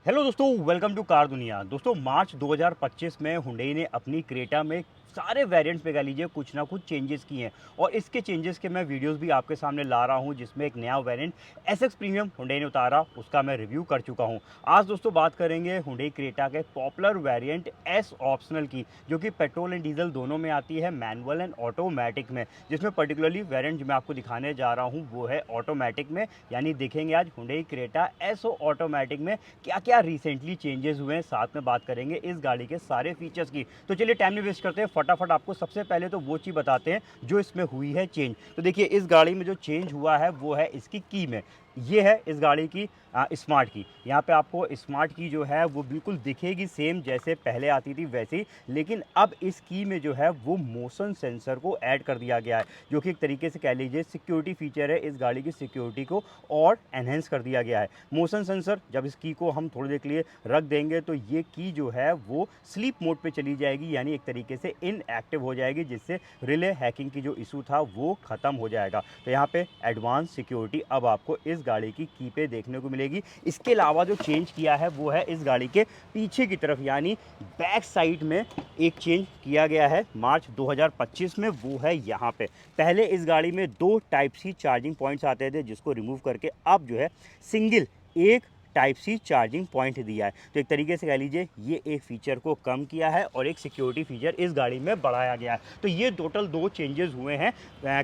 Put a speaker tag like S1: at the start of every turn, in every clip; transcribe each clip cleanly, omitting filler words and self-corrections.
S1: Hello दोस्तों, welcome to car दुनिया। दोस्तों, मार्च 2025 में हुंडई ने अपनी क्रेटा में सारे वेरिएंट्स पे कह लीजिए कुछ ना कुछ चेंजेस किए हैं और इसके चेंजेस के मैं वीडियोस भी आपके सामने ला रहा हूं, जिसमें एक नया वेरिएंट एसएक्स प्रीमियम हुंडई ने उतारा, उसका मैं रिव्यू कर चुका हूं। आज दोस्तों बात करेंगे हुंडई क्रेटा के पॉपुलर वेरिएंट एस ऑप्शनल की, जो कि पेट्रोल एंड डीजल दोनों में आती है, मैनुअल एंड ऑटोमेटिक में। जिसमें पर्टिकुलरली वेरिएंट जो मैं आपको दिखाने जा रहा हूँ वो है ऑटोमेटिक में, यानी देखेंगे आज हुंडई क्रेटा एसओ ऑटोमेटिक में क्या क्या रिसेंटली चेंजेस हुए हैं। साथ में बात करेंगे इस गाड़ी के सारे फीचर्स की। तो चलिए टाइम नहीं वेस्ट करते हैं, फटाफट आपको सबसे पहले तो वो चीज़ बताते हैं जो इसमें हुई है चेंज। तो देखिए, इस गाड़ी में जो चेंज हुआ है वो है इसकी की में। ये है इस गाड़ी की स्मार्ट की। यहाँ पे आपको स्मार्ट की जो है वो बिल्कुल दिखेगी सेम जैसे पहले आती थी वैसे ही, लेकिन अब इस की में जो है वो मोशन सेंसर को ऐड कर दिया गया है, जो कि एक तरीके से कह लीजिए सिक्योरिटी फीचर है। इस गाड़ी की सिक्योरिटी को और एनहेंस कर दिया गया है। मोशन सेंसर, जब इस की को हम थोड़ी देर के लिए रख देंगे तो ये की जो है वो स्लीप मोड पे चली जाएगी, यानी एक तरीके से इनएक्टिव हो जाएगी, जिससे रिले हैकिंग की जो इशू था वो खत्म हो जाएगा। तो यहाँ पे एडवांस सिक्योरिटी अब आपको इस गाड़ी की पे देखने को मिलेगी। इसके अलावा जो चेंज किया है वो है इस गाड़ी के पीछे की तरफ, यानी बैक साइड में एक चेंज किया गया है मार्च 2025 में, वो है यहाँ पे। पहले इस गाड़ी में दो टाइप सी चार्जिंग पॉइंट्स आते थे, जिसको रिमूव करके अब जो है सिंगल एक टाइप सी चार्जिंग पॉइंट दिया है। तो एक तरीके से कह लीजिए ये एक फीचर को कम किया है और एक सिक्योरिटी फीचर इस गाड़ी में बढ़ाया गया है। तो ये टोटल दो चेंजेस हुए हैं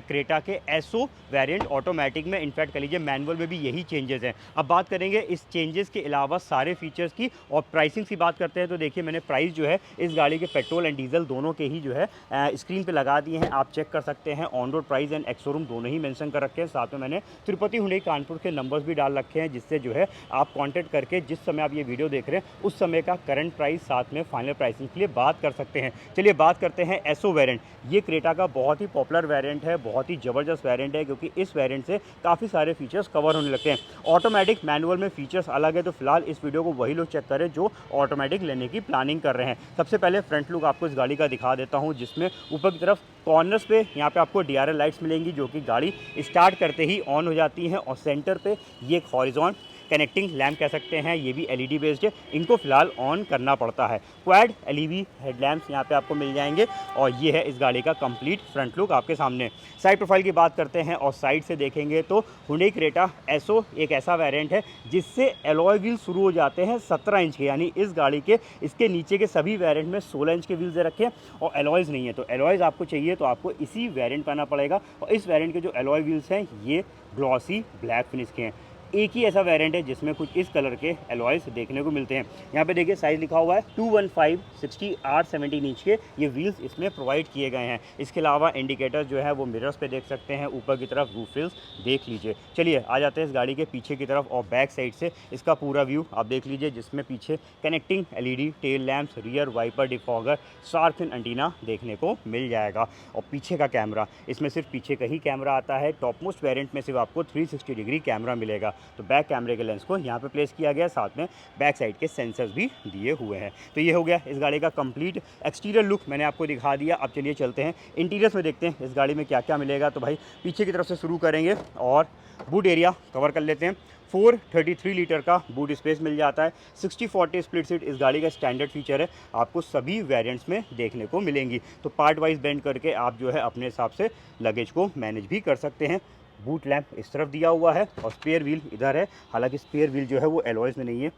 S1: क्रेटा के एसओ वेरिएंट ऑटोमेटिक में। इनफैक्ट कह लीजिए मैनुअल में भी यही चेंजेस हैं। अब बात करेंगे इस चेंजेस के अलावा सारे फीचर्स की और प्राइसिंग की बात करते हैं। तो देखिए, मैंने प्राइस जो है इस गाड़ी के पेट्रोल एंड डीजल दोनों के ही जो है स्क्रीन पर लगा दिए हैं, आप चेक कर सकते हैं। On road price and ex showroom दोनों ही मेंशन कर रखे हैं। साथ में मैंने तिरुपति हुंडई कानपुर के नंबर्स भी डाल रखे हैं, जिससे जो है आप कांटेक्ट करके जिस समय आप ये वीडियो देख रहे हैं उस समय का करंट प्राइस साथ में फाइनल प्राइसिंग के लिए बात कर सकते हैं। चलिए बात करते हैं एसओ वेरिएंट। ये क्रेटा का बहुत ही पॉपुलर वेरिएंट है, बहुत ही ज़बरदस्त वेरिएंट है, क्योंकि इस वेरिएंट से काफ़ी सारे फीचर्स कवर होने लगते हैं। ऑटोमेटिक मैनुअल में फीचर्स अलग है, तो फिलहाल इस वीडियो को वही लोग चेक करें जो ऑटोमेटिक लेने की प्लानिंग कर रहे हैं। सबसे पहले फ्रंट लुक आपको इस गाड़ी का दिखा देता हूँ, जिसमें ऊपर की तरफ कॉर्नर्स पे यहाँ पे आपको डीआरएल लाइट्स मिलेंगी, जो कि गाड़ी स्टार्ट करते ही ऑन हो जाती हैं। और सेंटर पे ये एक हॉरिजॉन कनेक्टिंग लैम्प कह सकते हैं, ये भी एलईडी बेस्ड है, इनको फिलहाल ऑन करना पड़ता है। क्वाड एलईडी हेडलैम्प्स यहाँ पे आपको मिल जाएंगे और ये है इस गाड़ी का कंप्लीट फ्रंट लुक आपके सामने। साइड प्रोफाइल की बात करते हैं और साइड से देखेंगे तो हुंडई क्रेटा एसओ एक ऐसा वेरिएंट है जिससे एलॉय व्हील शुरू हो जाते हैं 17 इंच के, यानी इस गाड़ी के इसके नीचे के सभी वेरिएंट में 16 इंच के व्हील्स दे रखे हैं और एलॉयज़ नहीं है। तो एलॉयज़ आपको चाहिए तो आपको इसी वेरिएंट पाना पड़ेगा। और इस वेरिएंट के जो एलॉय व्हील्स हैं ये ग्लॉसी ब्लैक फिनिश के हैं। एक ही ऐसा वेरिएंट है जिसमें कुछ इस कलर के एलॉयज़ देखने को मिलते हैं। यहाँ पे देखिए साइज़ लिखा हुआ है 215 60 आर 17 इंच के ये व्हील्स इसमें प्रोवाइड किए गए हैं। इसके अलावा इंडिकेटर्स जो है वो मिरर्स पे देख सकते हैं, ऊपर की तरफ रूफ रेल्स देख लीजिए। चलिए आ जाते हैं इस गाड़ी के पीछे की तरफ और बैक साइड से इसका पूरा व्यू आप देख लीजिए, जिसमें पीछे connecting LED tail lamps, rear wiper defogger, shark fin antenna देखने को मिल जाएगा। और पीछे का कैमरा, इसमें सिर्फ पीछे का ही कैमरा आता है। टॉप मोस्ट वेरिएंट में सिर्फ आपको 360 डिग्री कैमरा मिलेगा। तो बैक कैमरे के लेंस को यहाँ पे प्लेस किया गया है, साथ में बैक साइड के सेंसर्स भी दिए हुए हैं। तो ये हो गया इस गाड़ी का कंप्लीट एक्सटीरियर लुक, मैंने आपको दिखा दिया। अब चलिए चलते हैं इंटीरियर्स में, देखते हैं इस गाड़ी में क्या क्या मिलेगा। तो भाई पीछे की तरफ से शुरू करेंगे और बूट एरिया कवर कर लेते हैं। 433 लीटर का बूट स्पेस मिल जाता है। 60-40 स्प्लिट सीट इस गाड़ी का स्टैंडर्ड फीचर है, आपको सभी वेरिएंट्स में देखने को मिलेंगी। तो पार्ट वाइज बेंड करके आप जो है अपने हिसाब से लगेज को मैनेज भी कर सकते हैं। बूट लैंप इस तरफ दिया हुआ है और स्पेयर व्हील इधर है। हालांकि स्पेयर व्हील जो है वो एलॉयज़ में नहीं है,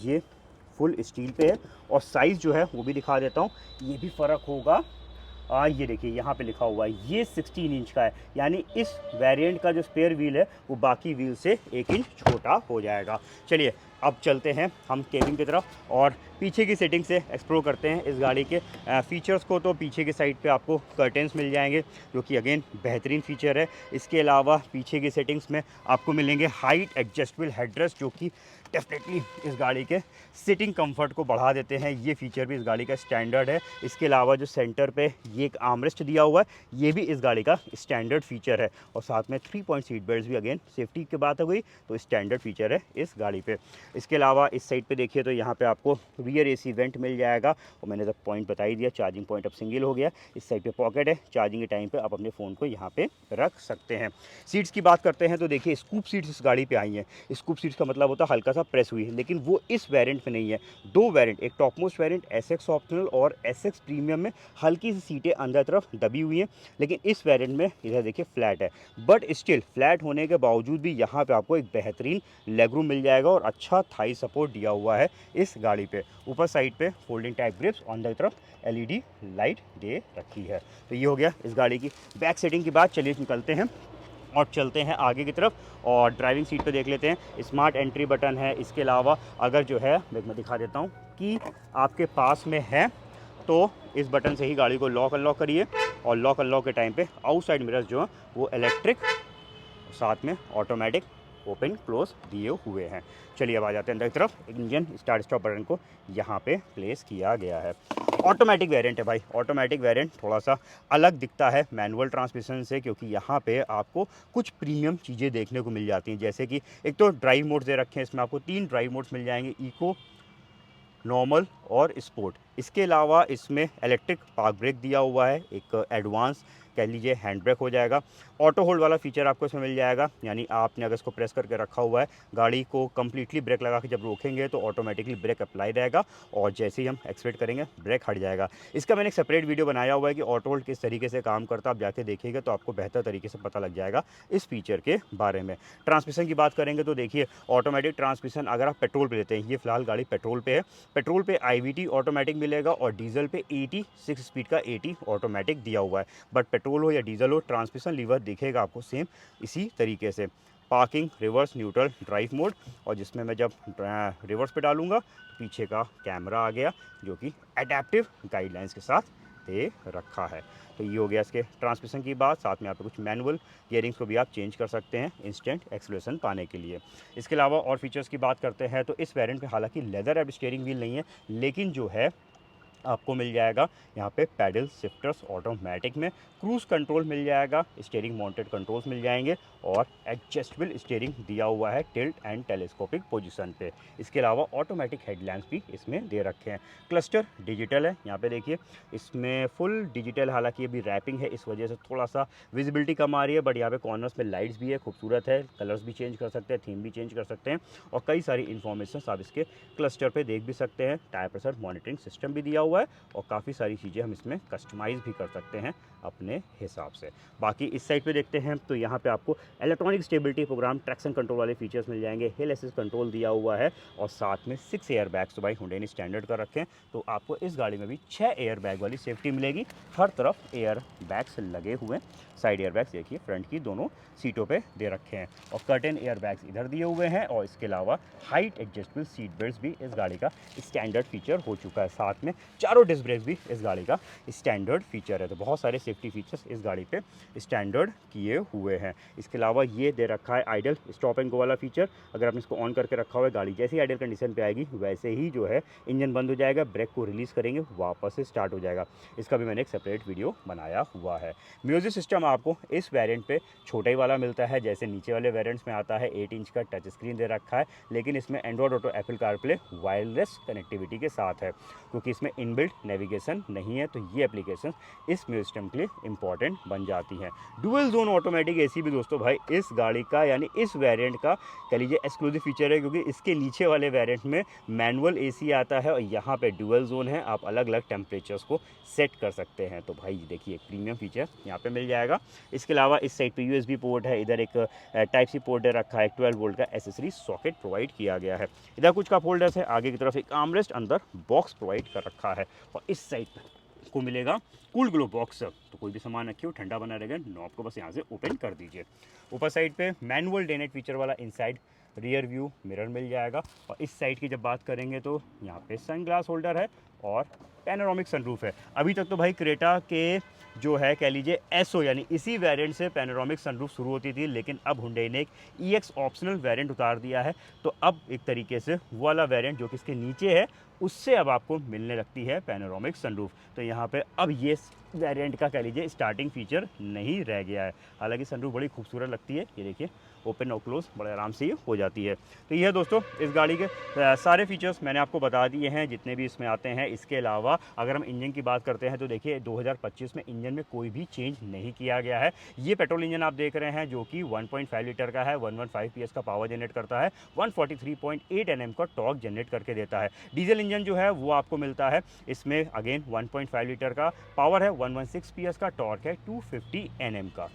S1: ये फुल स्टील पे है। और साइज़ जो है वो भी दिखा देता हूँ, ये भी फ़र्क होगा। ये देखिए यहाँ पे लिखा हुआ है ये 16 इंच का है, यानी इस वेरिएंट का जो स्पेयर व्हील है वो बाकी व्हील से 1 इंच छोटा हो जाएगा। चलिए अब चलते हैं हम केबिन की तरफ और पीछे की सेटिंग से एक्सप्लोर करते हैं इस गाड़ी के फीचर्स को। तो पीछे की साइड पे आपको कर्टेंस मिल जाएंगे, जो कि अगेन बेहतरीन फीचर है। इसके अलावा पीछे की सेटिंग्स में आपको मिलेंगे हाइट एडजस्टेबल हेडरेस्ट, जो कि डेफिनेटली इस गाड़ी के सिटिंग कंफर्ट को बढ़ा देते हैं। ये फीचर भी इस गाड़ी का स्टैंडर्ड है। इसके अलावा जो सेंटर पे ये एक आर्मरेस्ट दिया हुआ है, ये भी इस गाड़ी का स्टैंडर्ड फीचर है। और साथ में 3 पॉइंट सीट बेल्ट भी, अगेन सेफ्टी की बात हो गई तो स्टैंडर्ड फीचर है इस गाड़ी पे। इसके अलावा इस साइड पे देखिए तो यहाँ पे आपको रियर एसी वेंट मिल जाएगा, और मैंने तो पॉइंट बता ही दिया, चार्जिंग पॉइंट अब सिंगल हो गया। इस साइड पे पॉकेट है, चार्जिंग के टाइम पे आप अपने फ़ोन को यहाँ पे रख सकते हैं। सीट्स की बात करते हैं तो देखिए स्कूप सीट्स इस गाड़ी पे आई हैं। स्कूप सीट्स का मतलब होता है हल्का सा प्रेस हुई है, लेकिन वो इस वेरिएंट में नहीं है। दो वेरिएंट, एक top most variant SX optional और एसएक्स प्रीमियम में हल्की सी सीटें अंदर तरफ दबी हुई हैं, लेकिन इस वेरिएंट में इधर देखिए फ्लैट है। बट स्टिल फ्लैट होने के बावजूद भी यहाँ पे आपको एक बेहतरीन लेग रूम मिल जाएगा और अच्छा थाई सपोर्ट दिया हुआ है इस गाड़ी पे। ऊपर साइड पे फोल्डिंग टाइप ग्रिप्स, अंदर तरफ एलईडी लाइट दे रखी है। तो ये हो गया इस गाड़ी की बैक सेटिंग की बात। चलिए निकलते हैं और चलते हैं आगे की तरफ, और ड्राइविंग सीट पे देख लेते हैं। स्मार्ट एंट्री बटन है। इसके अलावा अगर जो है मैं दिखा देता हूँ कि आपके पास में है तो इस बटन से ही गाड़ी को लॉक अनलॉक करिए, और लॉक अनलॉक के टाइम पे आउटसाइड मिरर्स जो है वो इलेक्ट्रिक, साथ में ऑटोमेटिक ओपन क्लोज दिए हुए हैं। चलिए अब आ जाते हैं अंदर की तरफ। इंजन स्टार्ट स्टॉप बटन को यहाँ पे प्लेस किया गया है। ऑटोमेटिक वेरिएंट है भाई। ऑटोमेटिक वेरिएंट थोड़ा सा अलग दिखता है मैनुअल ट्रांसमिशन से, क्योंकि यहाँ पे आपको कुछ प्रीमियम चीज़ें देखने को मिल जाती हैं, जैसे कि एक तो ड्राइव मोड दे रखे हैं। इसमें आपको 3 ड्राइव मोड्स मिल जाएंगे, इको, नॉर्मल और स्पोर्ट। इसके अलावा इसमें इलेक्ट्रिक पार्क ब्रेक दिया हुआ है, एक एडवांस कह लीजिए हैंड ब्रेक हो जाएगा। ऑटो होल्ड वाला फीचर आपको इसमें मिल जाएगा, यानी आपने अगर इसको प्रेस करके रखा हुआ है, गाड़ी को कम्प्लीटली ब्रेक लगा के जब रोकेंगे तो ऑटोमेटिकली ब्रेक अप्लाई रहेगा, और जैसे ही हम एक्सपेक्ट करेंगे ब्रेक हट जाएगा। इसका मैंने एक सेपरेट वीडियो बनाया हुआ है कि ऑटो होल्ड किस तरीके से काम करता है, आप जाके देखिएगा तो आपको बेहतर तरीके से पता लग जाएगा इस फीचर के बारे में। ट्रांसमिशन की बात करेंगे तो देखिए ऑटोमेटिक ट्रांसमिशन अगर आप पेट्रोल पर लेते हैं, ये फिलहाल गाड़ी पेट्रोल पे है, पेट्रोल पे IVT ऑटोमेटिक मिलेगा, और डीजल पे 6 स्पीड का 80 ऑटोमेटिक दिया हुआ है। बट पेट्रोल हो या डीजल हो, ट्रांसमिशन लीवर दिखेगा आपको सेम इसी तरीके से। Parking, reverse, neutral, drive mode, और जिसमें मैं जब रिवर्स पे डालूंगा तो पीछे का कैमरा आ गया, जो कि एडेप्टिव गाइडलाइंस के साथ दे रखा है। तो ये हो गया इसके ट्रांसमिशन की बात। साथ में यहाँ पे कुछ मैनुअल गियरिंग्स को भी आप चेंज कर सकते हैं इंस्टेंट एक्सेलरेशन पाने के लिए। इसके अलावा और फीचर्स की बात करते हैं तो इस वेरिएंट में हालांकि लेदर रैप स्टीयरिंग व्हील नहीं है, लेकिन जो है आपको मिल जाएगा यहाँ पे पैडल शिफ्टर्स ऑटोमेटिक में, क्रूज़ कंट्रोल मिल जाएगा, स्टीयरिंग माउंटेड कंट्रोल्स मिल जाएंगे, और एडजस्टेबल स्टीयरिंग दिया हुआ है टिल्ट एंड टेलीस्कोपिक पोजीशन पे। इसके अलावा ऑटोमेटिक हेडलैम्प्स भी इसमें दे रखे हैं। क्लस्टर डिजिटल है, यहाँ पे देखिए इसमें फुल डिजिटल, हालांकि ये भी रैपिंग है इस वजह से थोड़ा सा विजिबिलिटी कम आ रही है, बट यहाँ पे कॉर्नर्स में लाइट्स भी है, खूबसूरत है, कलर्स भी चेंज कर सकते हैं, थीम भी चेंज कर सकते हैं, और कई सारी इन्फॉर्मेशन आप इसके क्लस्टर पे देख भी सकते हैं। टायर प्रेशर मॉनिटरिंग सिस्टम भी दिया हुआ है, और काफ़ी सारी चीज़ें हम इसमें कस्टमाइज़ भी कर सकते हैं अपने हिसाब से। बाकी इस साइड पे देखते हैं तो यहाँ पे आपको electronic stability program, traction control वाले फीचर्स मिल जाएंगे, हिल असिस्ट कंट्रोल दिया हुआ है, और साथ में 6 एयर बैग्स तो भाई हुंडई ने स्टैंडर्ड कर रखे हैं, तो आपको इस गाड़ी में भी 6 एयर बैग वाली सेफ्टी मिलेगी। हर तरफ एयर बैग्स लगे हुए हैं। साइड एयर बैग्स देखिए फ्रंट की दोनों सीटों पे दे रखे हैं, और कर्टेन एयर बैग्स इधर दिए हुए हैं, और इसके अलावा हाइट एडजस्टेबल सीट बेल्ट भी इस गाड़ी का स्टैंडर्ड फीचर हो चुका है। साथ में चारों डिस्क ब्रेक भी इस गाड़ी का स्टैंडर्ड फीचर है। तो बहुत सारे सेफ्टी फीचर्स इस गाड़ी पे स्टैंडर्ड किए हुए हैं। इसके अलावा ये दे रखा है आइडल स्टॉप एंड गो वाला फीचर। अगर आपने इसको ऑन करके रखा हुआ है, गाड़ी जैसे ही आइडल कंडीशन पे आएगी वैसे ही जो है इंजन बंद हो जाएगा, ब्रेक को रिलीज़ करेंगे वापस से स्टार्ट हो जाएगा। इसका भी मैंने एक सेपरेट वीडियो बनाया हुआ है। म्यूजिक सिस्टम आपको इस वेरिएंट पे छोटा ही वाला मिलता है, जैसे नीचे वाले वेरिएंट्स में आता है। 8 इंच का टच स्क्रीन दे रखा है, लेकिन इसमें Android auto, Apple CarPlay wireless connectivity के साथ है, क्योंकि इसमें इनबिल्ट नेविगेशन नहीं है, तो ये एप्लीकेशन इस म्यूजिक सिस्टम के लिए इंपॉर्टेंट बन जाती हैं। डुअल जोन ऑटोमेटिक एसी भी दोस्तों भाई इस गाड़ी का, यानी इस वेरिएंट का कह लीजिए एक्सक्लूसिव फीचर है, क्योंकि इसके नीचे वाले वेरिएंट में मैनुअल एसी आता है, और यहाँ पे डुअल जोन है, आप अलग अलग टेम्परेचर्स को सेट कर सकते हैं। तो भाई देखिए प्रीमियम फीचर यहाँ पे मिल जाएगा। इसके अलावा इस साइड पे USB पोर्ट है, इधर एक टाइप सी पोर्ट रखा है, 12 वोल्ट का एसेसरी सॉकेट प्रोवाइड किया गया है। इधर कुछ कप होल्डर्स है, आगे की तरफ एक आर्मरेस्ट, अंदर बॉक्स प्रोवाइड कर रखा है, और इस साइड को मिलेगा कूल ग्लो बॉक्स। तो कोई भी सामान रखिए वो ठंडा बना रहेगा, नॉब को बस यहाँ से ओपन कर दीजिए। ऊपर साइड पे मैनुअल डे नाइट फीचर वाला इनसाइड रियर व्यू मिरर मिल जाएगा, और इस साइड की जब बात करेंगे तो यहाँ पे सन ग्लास होल्डर है, और पैनोरामिक सनरूफ है। अभी तक तो भाई क्रेटा के जो है कह लीजिए एसओ, यानी इसी वेरिएंट से पैनोरामिक सनरूफ शुरू होती थी, लेकिन अब हुंडई ने एक EX ऑप्शनल वेरिएंट उतार दिया है, तो अब एक तरीके से वो वाला वेरिएंट जो कि इसके नीचे है उससे अब आपको मिलने लगती है पैनोरामिक सनरूफ। तो यहाँ पे अब ये वेरिएंट का कह लीजिए स्टार्टिंग फीचर नहीं रह गया है। हालांकि सनरूफ बड़ी खूबसूरत लगती है, ये देखिए ओपन और क्लोज बड़े आराम से ये हो जाती है। तो ये है दोस्तों इस गाड़ी के सारे फीचर्स मैंने आपको बता दिए हैं जितने भी इसमें आते हैं। इसके अलावा अगर हम इंजन की बात करते हैं तो देखिए 2025 में इंजन में कोई भी चेंज नहीं किया गया है। ये पेट्रोल इंजन आप देख रहे हैं जो कि 1.5 लीटर का है, 115 PS का पावर जनरेट करता है, 143.8 Nm का टॉर्क जनरेट करके देता है। डीजल इंजन जो है वो आपको मिलता है इसमें अगेन 1.5 लीटर का पावर है, 116 PS का टॉर्क है, 250 Nm का।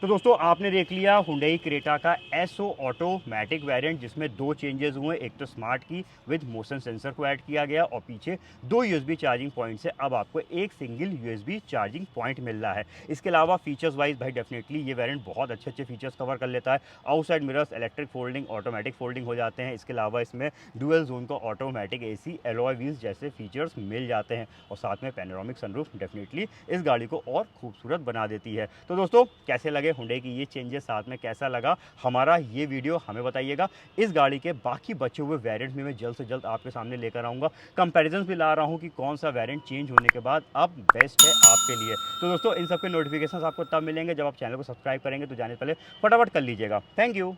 S1: तो दोस्तों आपने देख लिया हुंडई क्रेटा का एसओ ऑटोमेटिक वेरिएंट जिसमें दो चेंजेस हुए। एक तो स्मार्ट की विद मोशन सेंसर को ऐड किया गया और पीछे दो यूएसबी चार्जिंग पॉइंट से अब आपको एक सिंगल यूएसबी चार्जिंग पॉइंट मिल रहा है। इसके अलावा फीचर्स वाइज भाई डेफिनेटली ये वेरिएंट बहुत अच्छे अच्छे फीचर्स कवर कर लेता है। Outside mirrors electric folding automatic folding हो जाते हैं। इसके अलावा इसमें डुअल जोन का ऑटोमेटिक एसी एलॉय व्हील्स जैसे फीचर्स मिल जाते हैं और साथ में पैनोरामिक सनरूफ डेफिनेटली इस गाड़ी को और खूबसूरत बना देती है। तो दोस्तों कैसे लगे हुंडई की ये चेंजेस, साथ में कैसा लगा हमारा ये वीडियो हमें बताइएगा। इस गाड़ी के बाकी बचे हुए वेरिएंट में मैं जल्द से जल्द आपके सामने लेकर आऊँगा। कंपैरिजन भी ला रहा हूँ कि कौन सा वेरिएंट चेंज होने के बाद अब बेस्ट है आपके लिए। तो दोस्तों इन सब के नोटिफिकेशन आपको तब मिलेंगे जब आप चैनल को सब्सक्राइब करेंगे, तो जाने से पहले फटाफट कर लीजिएगा। Thank you.